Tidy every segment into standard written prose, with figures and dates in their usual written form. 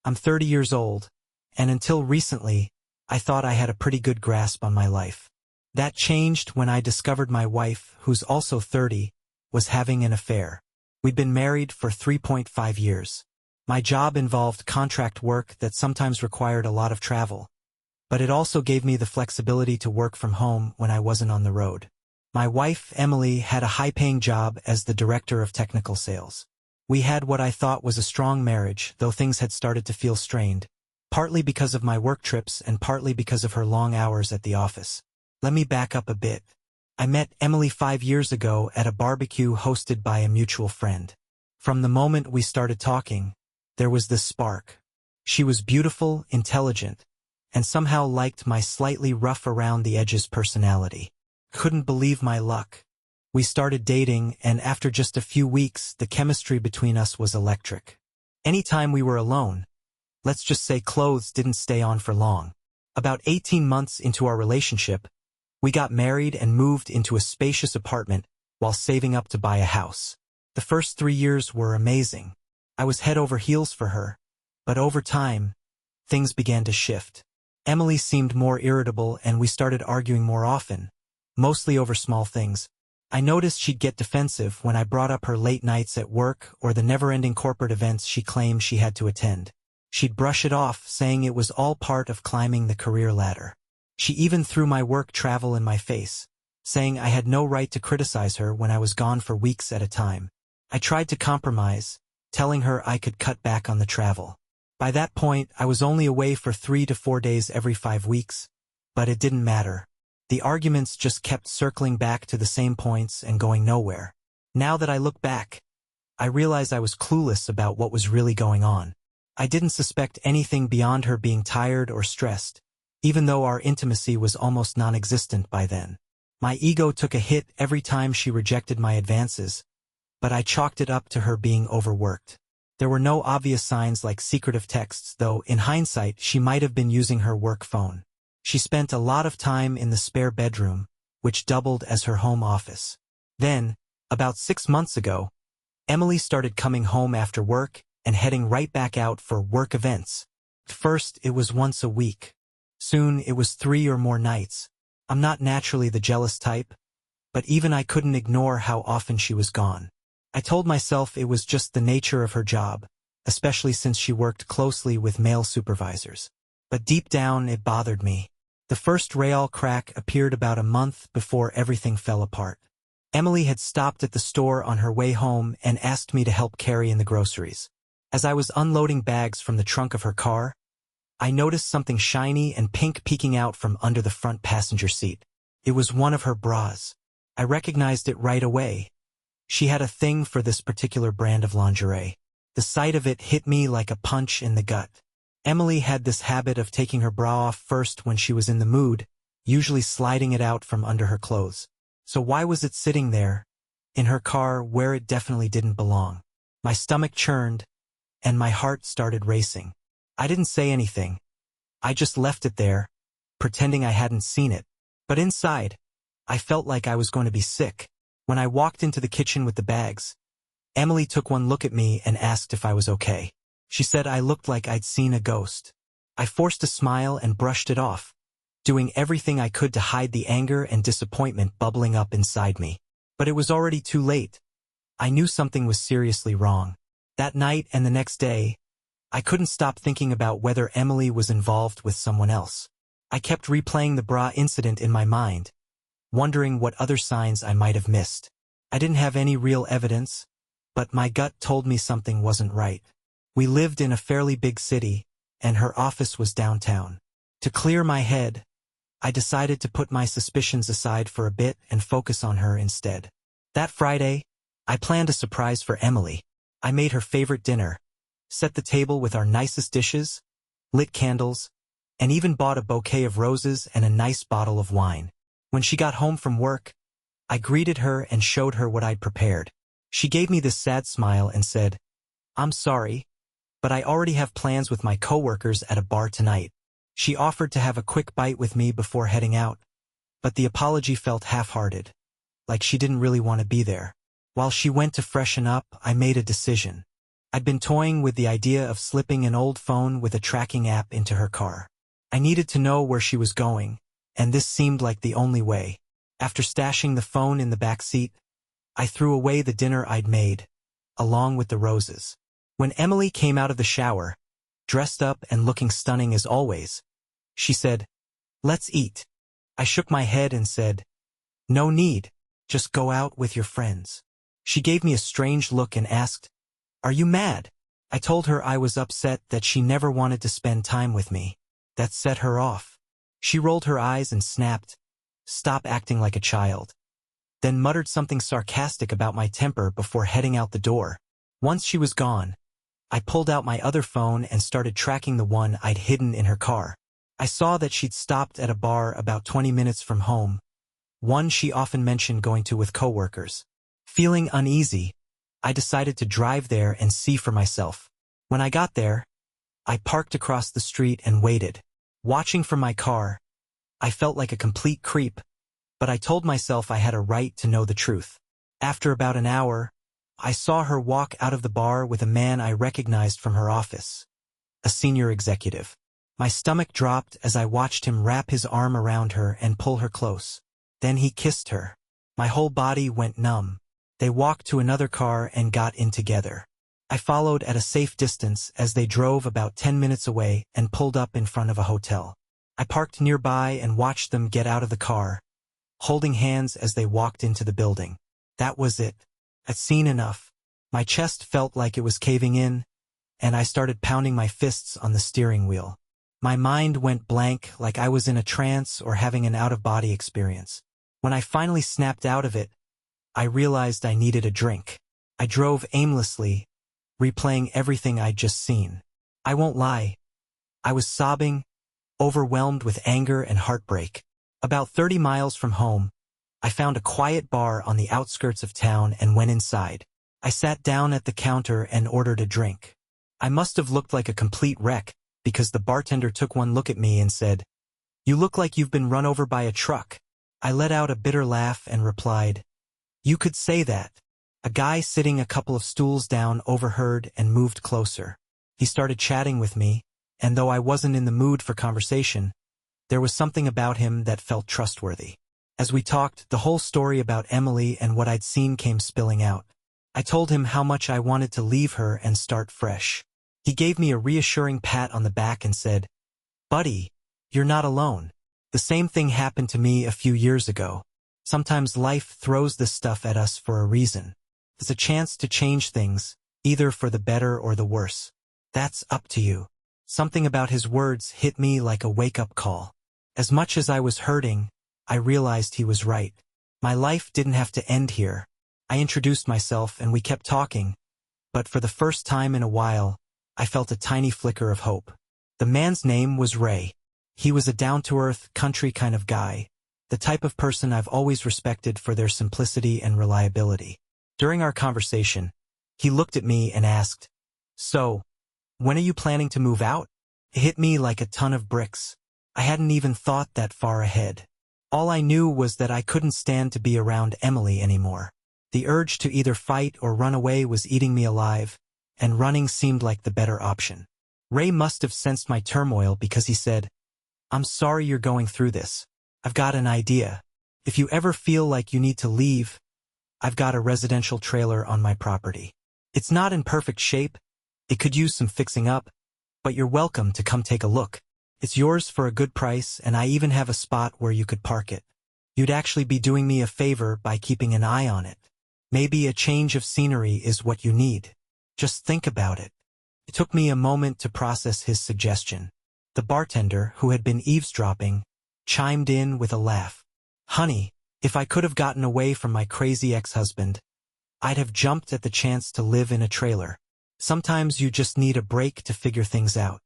I'm 30 years old, and until recently, I thought I had a pretty good grasp on my life. That changed when I discovered my wife, who's also 30, was having an affair. We'd been married for 3.5 years. My job involved contract work that sometimes required a lot of travel, but it also gave me the flexibility to work from home when I wasn't on the road. My wife, Emily, had a high-paying job as the director of technical sales. We had what I thought was a strong marriage, though things had started to feel strained, partly because of my work trips and partly because of her long hours at the office. Let me back up a bit. I met Emily 5 years ago at a barbecue hosted by a mutual friend. From the moment we started talking, there was this spark. She was beautiful, intelligent, and somehow liked my slightly rough-around-the-edges personality. Couldn't believe my luck. We started dating, and after just a few weeks, the chemistry between us was electric. Anytime we were alone, let's just say clothes didn't stay on for long. About 18 months into our relationship, we got married and moved into a spacious apartment while saving up to buy a house. The first 3 years were amazing. I was head over heels for her, but over time, things began to shift. Emily seemed more irritable and we started arguing more often, mostly over small things. I noticed she'd get defensive when I brought up her late nights at work or the never-ending corporate events she claimed she had to attend. She'd brush it off, saying it was all part of climbing the career ladder. She even threw my work travel in my face, saying I had no right to criticize her when I was gone for weeks at a time. I tried to compromise, telling her I could cut back on the travel. By that point, I was only away for 3 to 4 days every 5 weeks, but it didn't matter. The arguments just kept circling back to the same points and going nowhere. Now that I look back, I realize I was clueless about what was really going on. I didn't suspect anything beyond her being tired or stressed, even though our intimacy was almost non-existent by then. My ego took a hit every time she rejected my advances, but I chalked it up to her being overworked. There were no obvious signs like secretive texts, though in hindsight she might have been using her work phone. She spent a lot of time in the spare bedroom, which doubled as her home office. Then, about 6 months ago, Emily started coming home after work and heading right back out for work events. First, it was once a week. Soon, it was 3 or more nights. I'm not naturally the jealous type, but even I couldn't ignore how often she was gone. I told myself it was just the nature of her job, especially since she worked closely with male supervisors. But deep down, it bothered me. The first real crack appeared about a month before everything fell apart. Emily had stopped at the store on her way home and asked me to help carry in the groceries. As I was unloading bags from the trunk of her car, I noticed something shiny and pink peeking out from under the front passenger seat. It was one of her bras. I recognized it right away. She had a thing for this particular brand of lingerie. The sight of it hit me like a punch in the gut. Emily had this habit of taking her bra off first when she was in the mood, usually sliding it out from under her clothes. So why was it sitting there, in her car, where it definitely didn't belong? My stomach churned, and my heart started racing. I didn't say anything. I just left it there, pretending I hadn't seen it. But inside, I felt like I was going to be sick. When I walked into the kitchen with the bags, Emily took one look at me and asked if I was okay. She said I looked like I'd seen a ghost. I forced a smile and brushed it off, doing everything I could to hide the anger and disappointment bubbling up inside me. But it was already too late. I knew something was seriously wrong. That night and the next day, I couldn't stop thinking about whether Emily was involved with someone else. I kept replaying the bra incident in my mind, wondering what other signs I might have missed. I didn't have any real evidence, but my gut told me something wasn't right. We lived in a fairly big city, and her office was downtown. To clear my head, I decided to put my suspicions aside for a bit and focus on her instead. That Friday, I planned a surprise for Emily. I made her favorite dinner, set the table with our nicest dishes, lit candles, and even bought a bouquet of roses and a nice bottle of wine. When she got home from work, I greeted her and showed her what I'd prepared. She gave me this sad smile and said, "I'm sorry, but I already have plans with my coworkers at a bar tonight." She offered to have a quick bite with me before heading out, but the apology felt half-hearted, like she didn't really want to be there. While she went to freshen up, I made a decision. I'd been toying with the idea of slipping an old phone with a tracking app into her car. I needed to know where she was going, and this seemed like the only way. After stashing the phone in the back seat, I threw away the dinner I'd made, along with the roses. When Emily came out of the shower, dressed up and looking stunning as always, she said, "Let's eat." I shook my head and said, "No need, just go out with your friends." She gave me a strange look and asked, "Are you mad?" I told her I was upset that she never wanted to spend time with me. That set her off. She rolled her eyes and snapped, "Stop acting like a child," then muttered something sarcastic about my temper before heading out the door. Once she was gone, I pulled out my other phone and started tracking the one I'd hidden in her car. I saw that she'd stopped at a bar about 20 minutes from home, one she often mentioned going to with coworkers. Feeling uneasy, I decided to drive there and see for myself. When I got there, I parked across the street and waited. Watching from my car, I felt like a complete creep, but I told myself I had a right to know the truth. After about an hour, I saw her walk out of the bar with a man I recognized from her office, a senior executive. My stomach dropped as I watched him wrap his arm around her and pull her close. Then he kissed her. My whole body went numb. They walked to another car and got in together. I followed at a safe distance as they drove about 10 minutes away and pulled up in front of a hotel. I parked nearby and watched them get out of the car, holding hands as they walked into the building. That was it. I'd seen enough. My chest felt like it was caving in, and I started pounding my fists on the steering wheel. My mind went blank, like I was in a trance or having an out-of-body experience. When I finally snapped out of it, I realized I needed a drink. I drove aimlessly, replaying everything I'd just seen. I won't lie. I was sobbing, overwhelmed with anger and heartbreak. About 30 miles from home, I found a quiet bar on the outskirts of town and went inside. I sat down at the counter and ordered a drink. I must have looked like a complete wreck, because the bartender took one look at me and said, "You look like you've been run over by a truck." I let out a bitter laugh and replied, "You could say that." A guy sitting a couple of stools down overheard and moved closer. He started chatting with me, and though I wasn't in the mood for conversation, there was something about him that felt trustworthy. As we talked, the whole story about Emily and what I'd seen came spilling out. I told him how much I wanted to leave her and start fresh. He gave me a reassuring pat on the back and said, "Buddy, you're not alone. The same thing happened to me a few years ago. Sometimes life throws this stuff at us for a reason. It's a chance to change things, either for the better or the worse. That's up to you." Something about his words hit me like a wake-up call. As much as I was hurting, I realized he was right. My life didn't have to end here. I introduced myself and we kept talking, but for the first time in a while, I felt a tiny flicker of hope. The man's name was Ray. He was a down-to-earth, country kind of guy, the type of person I've always respected for their simplicity and reliability. During our conversation, he looked at me and asked, "So, when are you planning to move out?" It hit me like a ton of bricks. I hadn't even thought that far ahead. All I knew was that I couldn't stand to be around Emily anymore. The urge to either fight or run away was eating me alive, and running seemed like the better option. Ray must have sensed my turmoil because he said, "I'm sorry you're going through this. I've got an idea. If you ever feel like you need to leave, I've got a residential trailer on my property. It's not in perfect shape. It could use some fixing up, but you're welcome to come take a look. It's yours for a good price, and I even have a spot where you could park it. You'd actually be doing me a favor by keeping an eye on it. Maybe a change of scenery is what you need. Just think about it." It took me a moment to process his suggestion. The bartender, who had been eavesdropping, chimed in with a laugh. "Honey, if I could have gotten away from my crazy ex-husband, I'd have jumped at the chance to live in a trailer. Sometimes you just need a break to figure things out."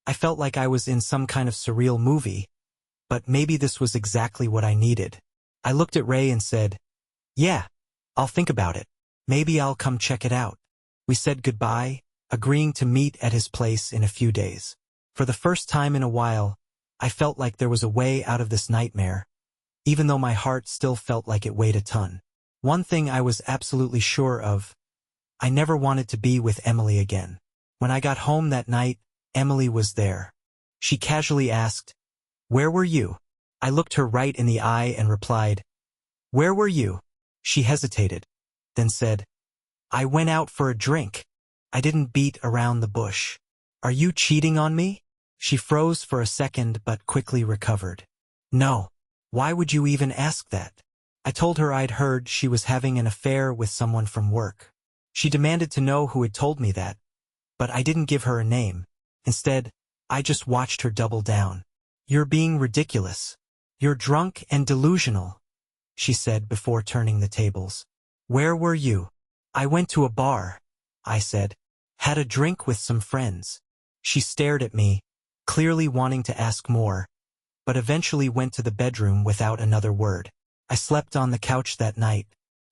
I felt like I was in some kind of surreal movie, but maybe this was exactly what I needed. I looked at Ray and said, "Yeah, I'll think about it. Maybe I'll come check it out." We said goodbye, agreeing to meet at his place in a few days. For the first time in a while, I felt like there was a way out of this nightmare, even though my heart still felt like it weighed a ton. One thing I was absolutely sure of: I never wanted to be with Emily again. When I got home that night, Emily was there. She casually asked, "Where were you?" I looked her right in the eye and replied, "Where were you?" She hesitated, then said, "I went out for a drink." I didn't beat around the bush. "Are you cheating on me?" She froze for a second but quickly recovered. "No. Why would you even ask that?" I told her I'd heard she was having an affair with someone from work. She demanded to know who had told me that, but I didn't give her a name. Instead, I just watched her double down. "You're being ridiculous. You're drunk and delusional," she said before turning the tables. "Where were you?" "I went to a bar," I said. "Had a drink with some friends." She stared at me, clearly wanting to ask more, but eventually went to the bedroom without another word. I slept on the couch that night.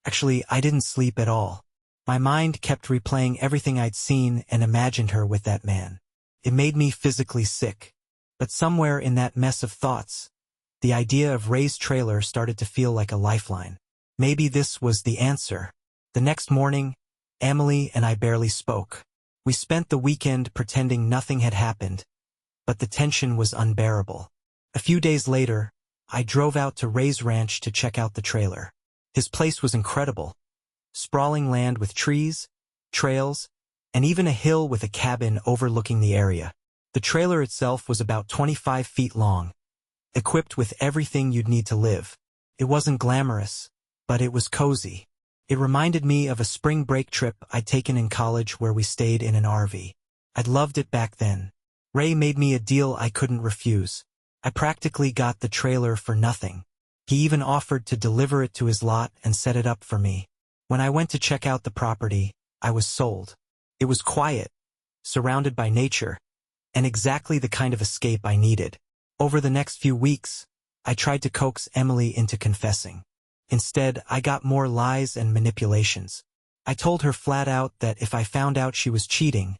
Actually, I didn't sleep at all. My mind kept replaying everything I'd seen and imagined her with that man. It made me physically sick. But somewhere in that mess of thoughts, the idea of Ray's trailer started to feel like a lifeline. Maybe this was the answer. The next morning, Emily and I barely spoke. We spent the weekend pretending nothing had happened, but the tension was unbearable. A few days later, I drove out to Ray's ranch to check out the trailer. His place was incredible. Sprawling land with trees, trails, and even a hill with a cabin overlooking the area. The trailer itself was about 25 feet long, equipped with everything you'd need to live. It wasn't glamorous, but it was cozy. It reminded me of a spring break trip I'd taken in college where we stayed in an RV. I'd loved it back then. Ray made me a deal I couldn't refuse. I practically got the trailer for nothing. He even offered to deliver it to his lot and set it up for me. When I went to check out the property, I was sold. It was quiet, surrounded by nature, and exactly the kind of escape I needed. Over the next few weeks, I tried to coax Emily into confessing. Instead, I got more lies and manipulations. I told her flat out that if I found out she was cheating,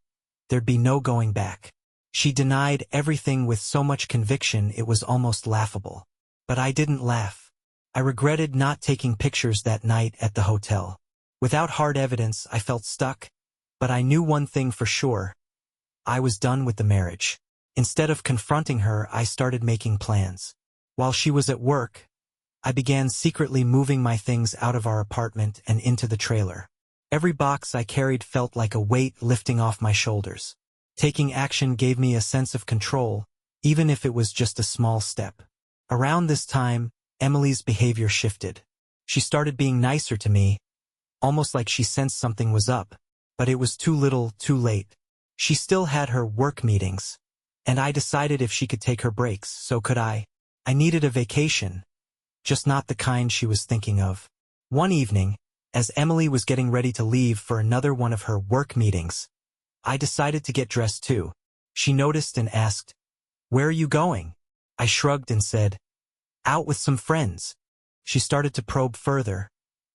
there'd be no going back. She denied everything with so much conviction it was almost laughable. But I didn't laugh. I regretted not taking pictures that night at the hotel. Without hard evidence, I felt stuck, but I knew one thing for sure. I was done with the marriage. Instead of confronting her, I started making plans. While she was at work, I began secretly moving my things out of our apartment and into the trailer. Every box I carried felt like a weight lifting off my shoulders. Taking action gave me a sense of control, even if it was just a small step. Around this time, Emily's behavior shifted. She started being nicer to me, almost like she sensed something was up, but it was too little, too late. She still had her work meetings, and I decided if she could take her breaks, so could I. I needed a vacation, just not the kind she was thinking of. One evening, as Emily was getting ready to leave for another one of her work meetings, I decided to get dressed too. She noticed and asked, "Where are you going?" I shrugged and said, "Out with some friends." She started to probe further,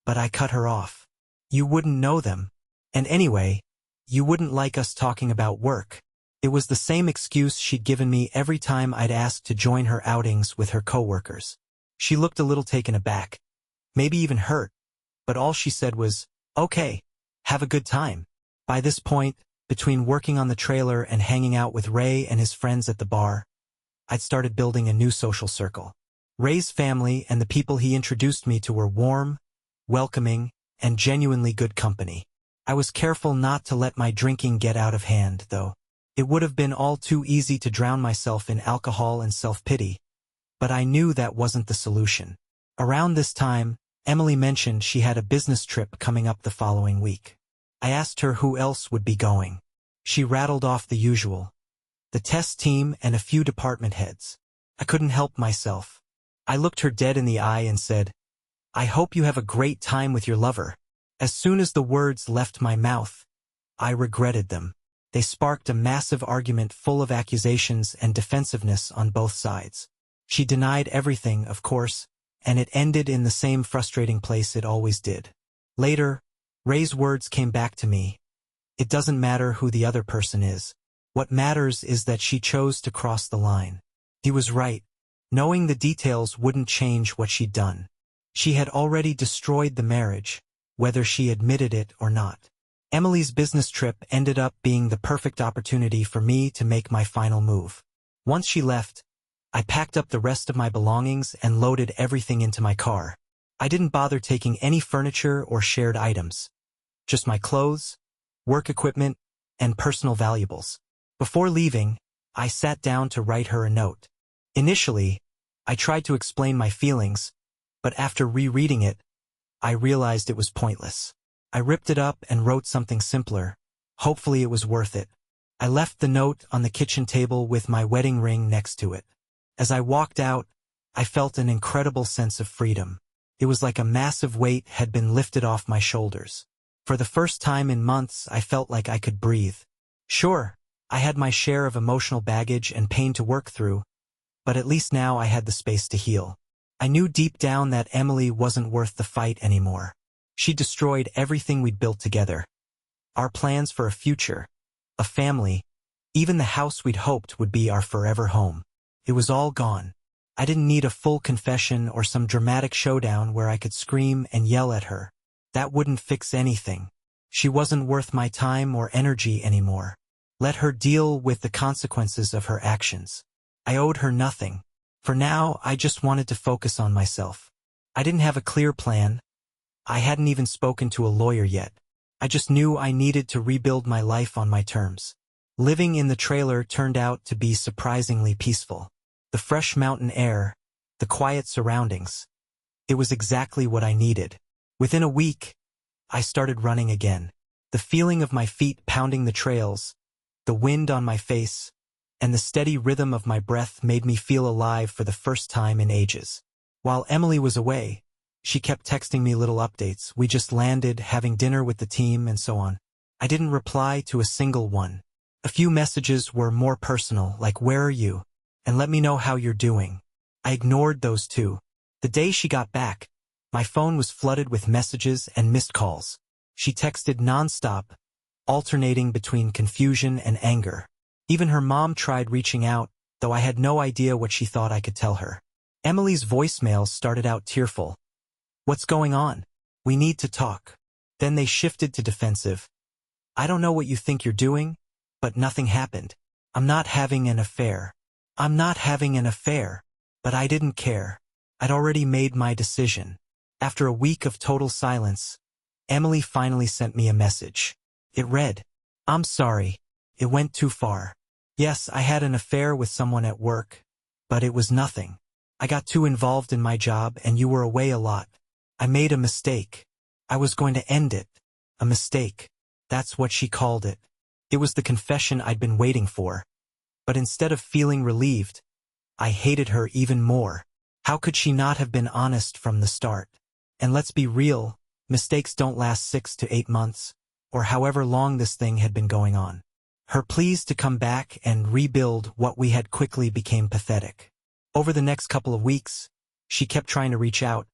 but I cut her off. "You wouldn't know them. And anyway, you wouldn't like us talking about work." It was the same excuse she'd given me every time I'd asked to join her outings with her coworkers. She looked a little taken aback, maybe even hurt, but all she said was, "Okay, have a good time." By this point, between working on the trailer and hanging out with Ray and his friends at the bar, I'd started building a new social circle. Ray's family and the people he introduced me to were warm, welcoming, and genuinely good company. I was careful not to let my drinking get out of hand, though. It would have been all too easy to drown myself in alcohol and self-pity, but I knew that wasn't the solution. Around this time, Emily mentioned she had a business trip coming up the following week. I asked her who else would be going. She rattled off the usual: the test team and a few department heads. I couldn't help myself. I looked her dead in the eye and said, "I hope you have a great time with your lover." As soon as the words left my mouth, I regretted them. They sparked a massive argument full of accusations and defensiveness on both sides. She denied everything, of course, and it ended in the same frustrating place it always did. Later, Ray's words came back to me. "It doesn't matter who the other person is. What matters is that she chose to cross the line." He was right. Knowing the details wouldn't change what she'd done. She had already destroyed the marriage, whether she admitted it or not. Emily's business trip ended up being the perfect opportunity for me to make my final move. Once she left, I packed up the rest of my belongings and loaded everything into my car. I didn't bother taking any furniture or shared items. Just my clothes, work equipment, and personal valuables. Before leaving, I sat down to write her a note. Initially, I tried to explain my feelings, but after rereading it, I realized it was pointless. I ripped it up and wrote something simpler. Hopefully it was worth it. I left the note on the kitchen table with my wedding ring next to it. As I walked out, I felt an incredible sense of freedom. It was like a massive weight had been lifted off my shoulders. For the first time in months, I felt like I could breathe. Sure, I had my share of emotional baggage and pain to work through, but at least now I had the space to heal. I knew deep down that Emily wasn't worth the fight anymore. She destroyed everything we'd built together. Our plans for a future, a family, even the house we'd hoped would be our forever home. It was all gone. I didn't need a full confession or some dramatic showdown where I could scream and yell at her. That wouldn't fix anything. She wasn't worth my time or energy anymore. Let her deal with the consequences of her actions. I owed her nothing. For now, I just wanted to focus on myself. I didn't have a clear plan. I hadn't even spoken to a lawyer yet. I just knew I needed to rebuild my life on my terms. Living in the trailer turned out to be surprisingly peaceful. The fresh mountain air, the quiet surroundings. It was exactly what I needed. Within a week, I started running again. The feeling of my feet pounding the trails, the wind on my face, and the steady rhythm of my breath made me feel alive for the first time in ages. While Emily was away, she kept texting me little updates. We just landed, having dinner with the team, and so on. I didn't reply to a single one. A few messages were more personal, like "Where are you?" and "Let me know how you're doing." I ignored those too. The day she got back, my phone was flooded with messages and missed calls. She texted nonstop, alternating between confusion and anger. Even her mom tried reaching out, though I had no idea what she thought I could tell her. Emily's voicemails started out tearful. "What's going on? We need to talk." Then they shifted to defensive. "I don't know what you think you're doing, but nothing happened. I'm not having an affair. I'm not having an affair." But I didn't care. I'd already made my decision. After a week of total silence, Emily finally sent me a message. It read, "I'm sorry. It went too far. Yes, I had an affair with someone at work, but it was nothing. I got too involved in my job and you were away a lot. I made a mistake. I was going to end it. A mistake." That's what she called it. It was the confession I'd been waiting for. But instead of feeling relieved, I hated her even more. How could she not have been honest from the start? And let's be real, mistakes don't last 6 to 8 months, or however long this thing had been going on. Her pleas to come back and rebuild what we had quickly became pathetic. Over the next couple of weeks, she kept trying to reach out,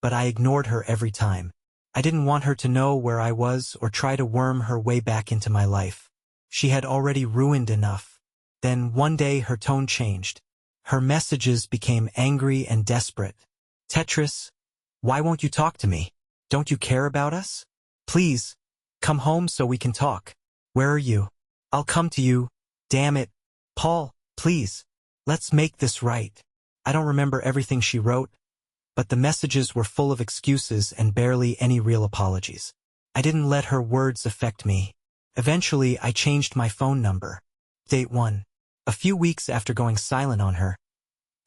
but I ignored her every time. I didn't want her to know where I was or try to worm her way back into my life. She had already ruined enough. Then one day her tone changed. Her messages became angry and desperate. "Tetris, why won't you talk to me? Don't you care about us? Please, come home so we can talk. Where are you? I'll come to you. Damn it. Paul, please. Let's make this right." I don't remember everything she wrote, but the messages were full of excuses and barely any real apologies. I didn't let her words affect me. Eventually, I changed my phone number. Date 1. A few weeks after going silent on her,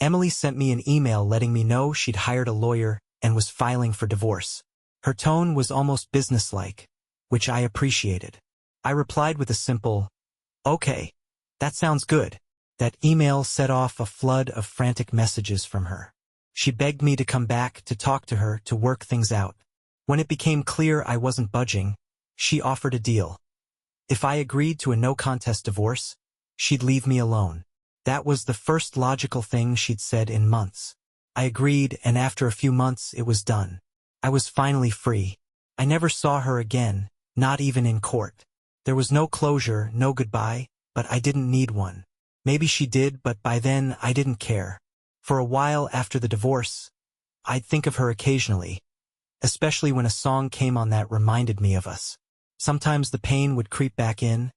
Emily sent me an email letting me know she'd hired a lawyer and was filing for divorce. Her tone was almost businesslike, which I appreciated. I replied with a simple, "Okay, that sounds good." That email set off a flood of frantic messages from her. She begged me to come back to talk to her to work things out. When it became clear I wasn't budging, she offered a deal. If I agreed to a no-contest divorce, she'd leave me alone. That was the first logical thing she'd said in months. I agreed, and after a few months it was done. I was finally free. I never saw her again, not even in court. There was no closure, no goodbye, but I didn't need one. Maybe she did, but by then I didn't care. For a while after the divorce, I'd think of her occasionally, especially when a song came on that reminded me of us. Sometimes the pain would creep back in,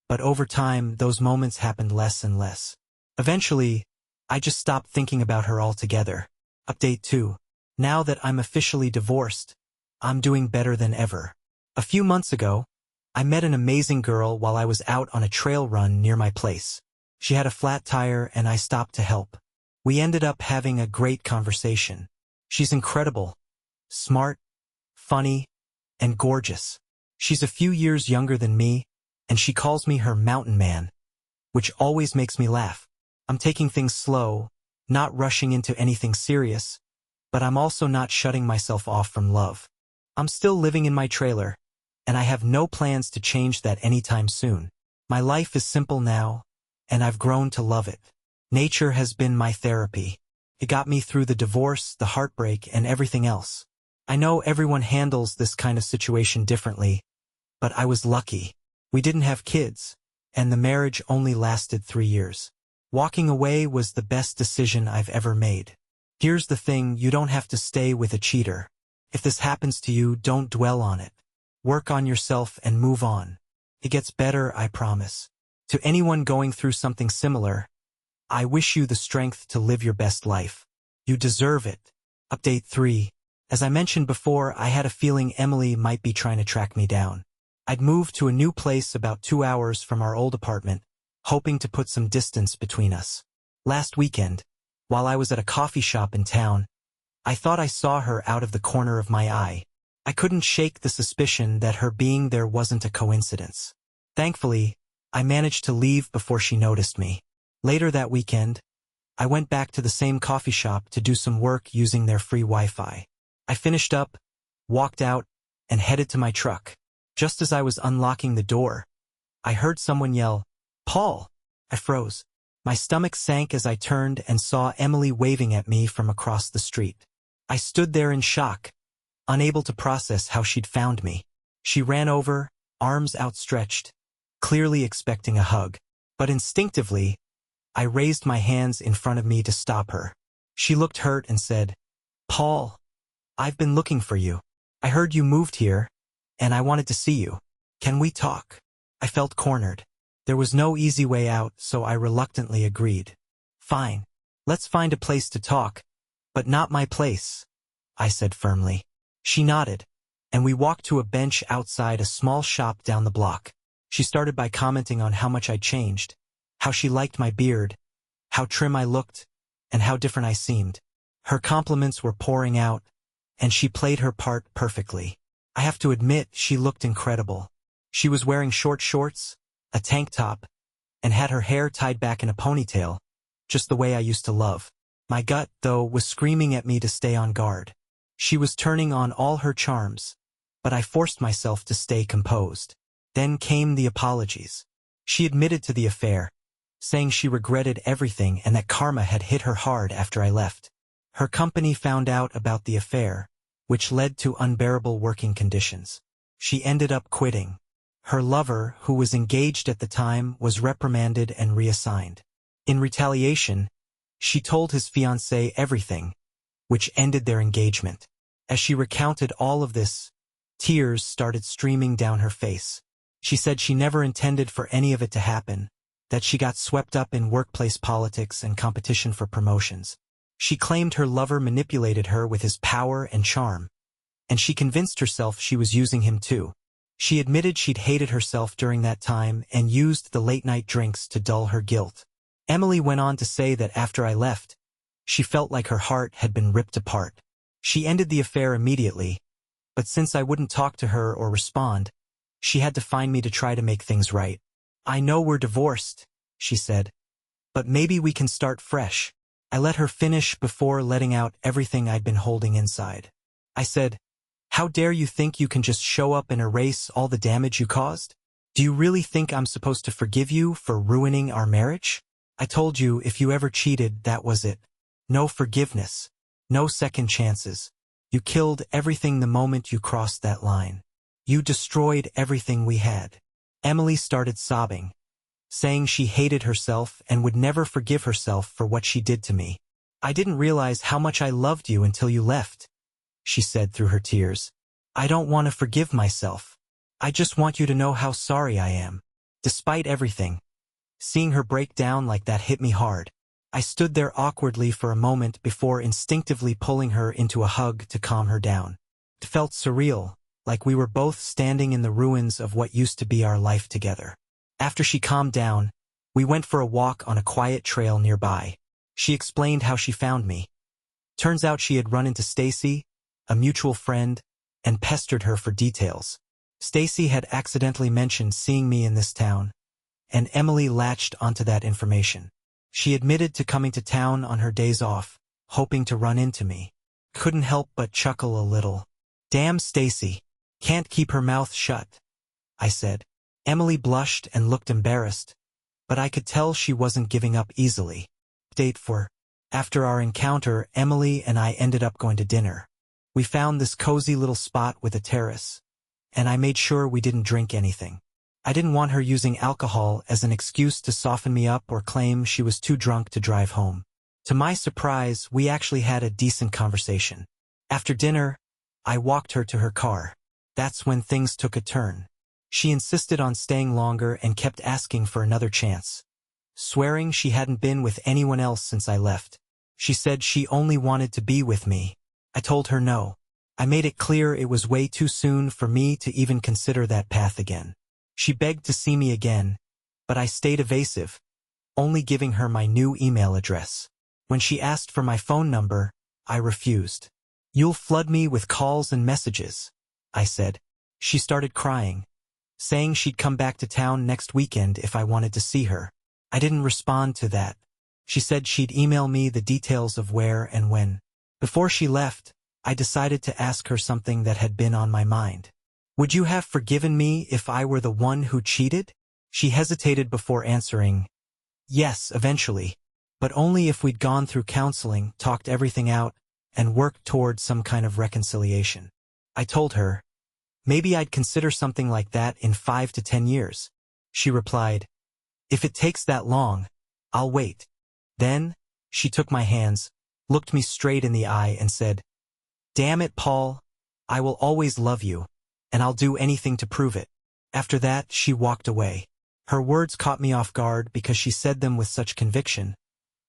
but over time, those moments happened less and less. Eventually, I just stopped thinking about her altogether. Update 2. Now that I'm officially divorced, I'm doing better than ever. A few months ago, I met an amazing girl while I was out on a trail run near my place. She had a flat tire and I stopped to help. We ended up having a great conversation. She's incredible, smart, funny, and gorgeous. She's a few years younger than me, and she calls me her mountain man, which always makes me laugh. I'm taking things slow, not rushing into anything serious, but I'm also not shutting myself off from love. I'm still living in my trailer, and I have no plans to change that anytime soon. My life is simple now, and I've grown to love it. Nature has been my therapy. It got me through the divorce, the heartbreak, and everything else. I know everyone handles this kind of situation differently, but I was lucky. We didn't have kids, and the marriage only lasted 3 years. Walking away was the best decision I've ever made. Here's the thing, you don't have to stay with a cheater. If this happens to you, don't dwell on it. Work on yourself and move on. It gets better, I promise. To anyone going through something similar, I wish you the strength to live your best life. You deserve it. Update 3. As I mentioned before, I had a feeling Emily might be trying to track me down. I'd moved to a new place about 2 hours from our old apartment, hoping to put some distance between us. Last weekend, while I was at a coffee shop in town, I thought I saw her out of the corner of my eye. I couldn't shake the suspicion that her being there wasn't a coincidence. Thankfully, I managed to leave before she noticed me. Later that weekend, I went back to the same coffee shop to do some work using their free Wi-Fi. I finished up, walked out, and headed to my truck. Just as I was unlocking the door, I heard someone yell, "Paul!" I froze. My stomach sank as I turned and saw Emily waving at me from across the street. I stood there in shock, unable to process how she'd found me. She ran over, arms outstretched, clearly expecting a hug. But instinctively, I raised my hands in front of me to stop her. She looked hurt and said, "Paul, I've been looking for you. I heard you moved here, and I wanted to see you. Can we talk?" I felt cornered. There was no easy way out, so I reluctantly agreed. "Fine. Let's find a place to talk, but not my place," I said firmly. She nodded, and we walked to a bench outside a small shop down the block. She started by commenting on how much I'd changed, how she liked my beard, how trim I looked, and how different I seemed. Her compliments were pouring out, and she played her part perfectly. I have to admit, she looked incredible. She was wearing short shorts, a tank top, and had her hair tied back in a ponytail, just the way I used to love. My gut, though, was screaming at me to stay on guard. She was turning on all her charms, but I forced myself to stay composed. Then came the apologies. She admitted to the affair, saying she regretted everything and that karma had hit her hard after I left. Her company found out about the affair, which led to unbearable working conditions. She ended up quitting. Her lover, who was engaged at the time, was reprimanded and reassigned. In retaliation, she told his fiancée everything, which ended their engagement. As she recounted all of this, tears started streaming down her face. She said she never intended for any of it to happen, that she got swept up in workplace politics and competition for promotions. She claimed her lover manipulated her with his power and charm, and she convinced herself she was using him too. She admitted she'd hated herself during that time and used the late-night drinks to dull her guilt. Emily went on to say that after I left, she felt like her heart had been ripped apart. She ended the affair immediately, but since I wouldn't talk to her or respond, she had to find me to try to make things right. "I know we're divorced," she said, "but maybe we can start fresh." I let her finish before letting out everything I'd been holding inside. I said, "How dare you think you can just show up and erase all the damage you caused? Do you really think I'm supposed to forgive you for ruining our marriage? I told you if you ever cheated, that was it. No forgiveness. No second chances. You killed everything the moment you crossed that line. You destroyed everything we had." Emily started sobbing, saying she hated herself and would never forgive herself for what she did to me. "I didn't realize how much I loved you until you left," she said through her tears. "I don't want to forgive myself. I just want you to know how sorry I am. Despite everything. Seeing her break down like that hit me hard. I stood there awkwardly for a moment before instinctively pulling her into a hug to calm her down. It felt surreal, like we were both standing in the ruins of what used to be our life together. After she calmed down, we went for a walk on a quiet trail nearby. She explained how she found me. Turns out she had run into Stacy, a mutual friend, and pestered her for details. Stacy had accidentally mentioned seeing me in this town, and Emily latched onto that information. She admitted to coming to town on her days off, hoping to run into me. Couldn't help but chuckle a little. Damn Stacy. Can't keep her mouth shut, I said. Emily blushed and looked embarrassed, but I could tell she wasn't giving up easily. After our encounter, Emily and I ended up going to dinner. We found this cozy little spot with a terrace, and I made sure we didn't drink anything. I didn't want her using alcohol as an excuse to soften me up or claim she was too drunk to drive home. To my surprise, we actually had a decent conversation. After dinner, I walked her to her car. That's when things took a turn. She insisted on staying longer and kept asking for another chance, swearing she hadn't been with anyone else since I left. She said she only wanted to be with me. I told her no. I made it clear it was way too soon for me to even consider that path again. She begged to see me again, but I stayed evasive, only giving her my new email address. When she asked for my phone number, I refused. You'll flood me with calls and messages, I said. She started crying, saying she'd come back to town next weekend if I wanted to see her. I didn't respond to that. She said she'd email me the details of where and when. Before she left, I decided to ask her something that had been on my mind. Would you have forgiven me if I were the one who cheated? She hesitated before answering. Yes, eventually, but only if we'd gone through counseling, talked everything out, and worked toward some kind of reconciliation. I told her, maybe I'd consider something like that in 5 to 10 years. She replied, if it takes that long, I'll wait. Then, she took my hands, looked me straight in the eye and said, damn it, Paul, I will always love you, and I'll do anything to prove it. After that, she walked away. Her words caught me off guard because she said them with such conviction,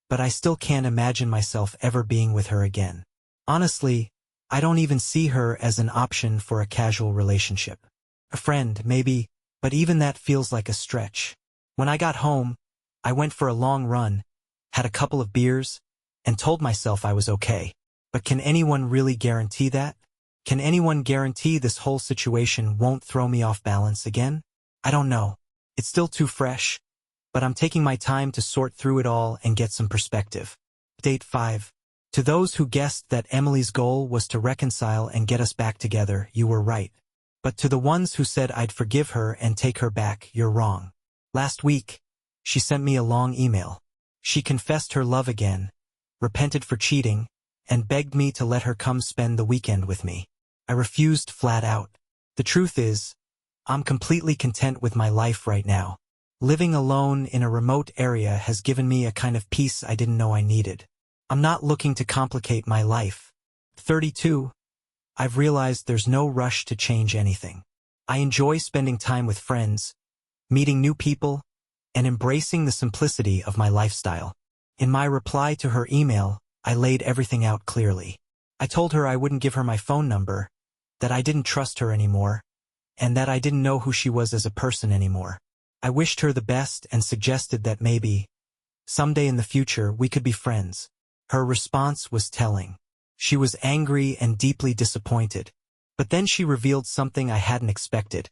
but I still can't imagine myself ever being with her again. Honestly, I don't even see her as an option for a casual relationship. A friend, maybe, but even that feels like a stretch. When I got home, I went for a long run, had a couple of beers, and told myself I was okay. But can anyone really guarantee that? Can anyone guarantee this whole situation won't throw me off balance again? I don't know. It's still too fresh, but I'm taking my time to sort through it all and get some perspective. Date 5. To those who guessed that Emily's goal was to reconcile and get us back together, you were right. But to the ones who said I'd forgive her and take her back, you're wrong. Last week, she sent me a long email. She confessed her love again, repented for cheating, and begged me to let her come spend the weekend with me. I refused flat out. The truth is, I'm completely content with my life right now. Living alone in a remote area has given me a kind of peace I didn't know I needed. I'm not looking to complicate my life. 32. I've realized there's no rush to change anything. I enjoy spending time with friends, meeting new people, and embracing the simplicity of my lifestyle. In my reply to her email, I laid everything out clearly. I told her I wouldn't give her my phone number, that I didn't trust her anymore, and that I didn't know who she was as a person anymore. I wished her the best and suggested that maybe, someday in the future, we could be friends. Her response was telling. She was angry and deeply disappointed. But then she revealed something I hadn't expected.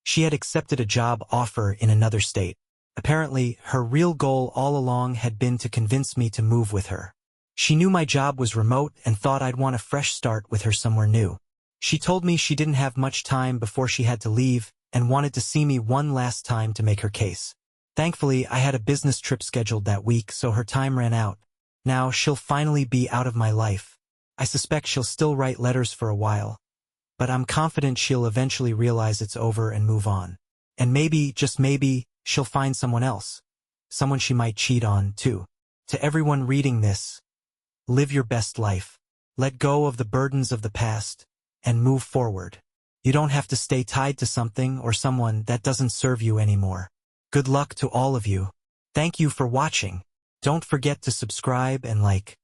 She had accepted a job offer in another state. Apparently, her real goal all along had been to convince me to move with her. She knew my job was remote and thought I'd want a fresh start with her somewhere new. She told me she didn't have much time before she had to leave and wanted to see me one last time to make her case. Thankfully, I had a business trip scheduled that week, so her time ran out. Now she'll finally be out of my life. I suspect she'll still write letters for a while, but I'm confident she'll eventually realize it's over and move on. And maybe, just maybe, she'll find someone else. Someone she might cheat on, too. To everyone reading this, live your best life. Let go of the burdens of the past, and move forward. You don't have to stay tied to something or someone that doesn't serve you anymore. Good luck to all of you. Thank you for watching. Don't forget to subscribe and like.